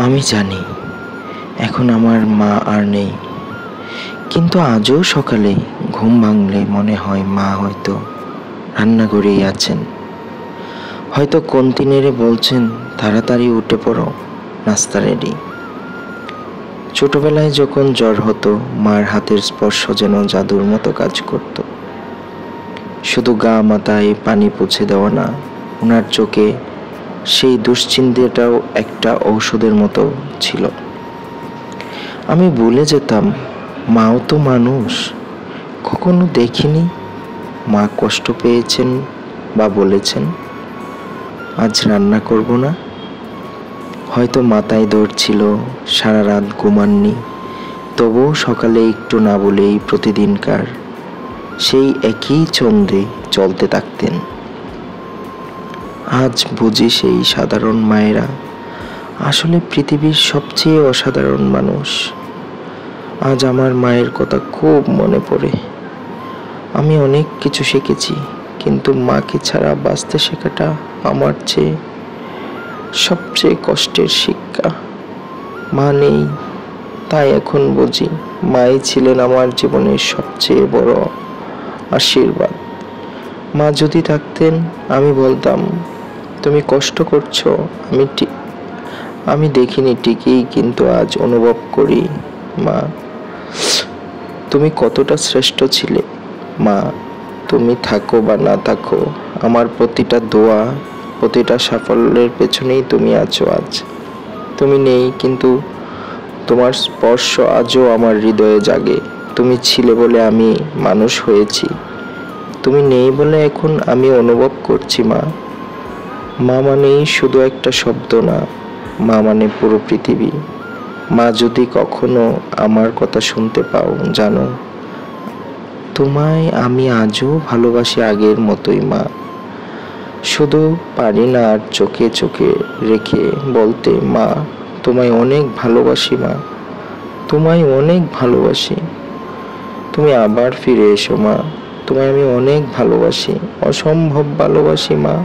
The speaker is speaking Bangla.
আমি জানি এখন আমার মা আর নেই, কিন্তু আজও সকালে ঘুম ভাঙলে মনে হয় মা হয়তো রান্নাঘরেই আছেন। হয়তো কন্তি নেড়ে বলছেন, তাড়াতাড়ি উঠে পড়ো, নাস্তা রেডি। ছোটবেলায় যখন জ্বর হতো, মার হাতের স্পর্শ যেন জাদুর মতো কাজ করত। শুধু গা মাথায় পানি পুছে দেওয়া না, ওনার চোখে সেই দুশ্চিন্তাটাও একটা ঔষধের মতো ছিল। আমি ভুলে যেতাম মাও তো মানুষ, কখনো দেখিনি মা কষ্ট পেয়েছেন বা বলেছেন আজ রান্না করব না। হয়তো মাথায় ধরছিল, সারা রাত ঘুমাননি, তবুও সকালে একটু না বলেই প্রতিদিনকার সেই একই ছন্দে চলতে থাকতেন। আজ বুঝি সেই সাধারণ মায়েরা আসলে পৃথিবীর সবচেয়ে অসাধারণ মানুষ। আজ আমার মায়ের কথা খুব মনে পড়ে। আমি অনেক কিছু শিখেছি, কিন্তু মাকে ছাড়া বাঁচতে শেখাটা আমার চেয়ে সবচেয়ে কষ্টের শিক্ষা। মা নেই, তাই এখন বুঝি মাই ছিলেন আমার জীবনের সবচেয়ে বড় আশীর্বাদ। মা যদি থাকতেন, আমি বলতাম তুমি কষ্ট করছো, আমি দেখিনি ঠিকই, কিন্তু আজ অনুভব করি মা তুমি কতটা শ্রেষ্ঠ ছিলে। মা, তুমি থাকো বা না থাকো, আমার প্রতিটা দোয়া, প্রতিটা সাফল্যের পেছনেই তুমি আছো আজ। তুমি নেই, কিন্তু তোমার স্পর্শ আজও আমার হৃদয়ে জাগে। তুমি ছিলে বলে আমি মানুষ হয়েছি, তুমি নেই বলে এখন আমি অনুভব করছি মা। মা মানেই শুধু একটা শব্দ না, মা মানে পুরো পৃথিবী। মা, যদি কখনো আমার কথা শুনতে পাও, জানো তোমায় আমি আজও ভালোবাসি আগের মতোই মা। শুধু পারি না আর চোখে চোখে রেখে বলতে, মা তোমায় অনেক ভালোবাসি মা, তোমায় অনেক ভালোবাসি। তুমি আবার ফিরে এসো মা, তোমায় আমি অনেক ভালোবাসি, অসম্ভব ভালোবাসি মা।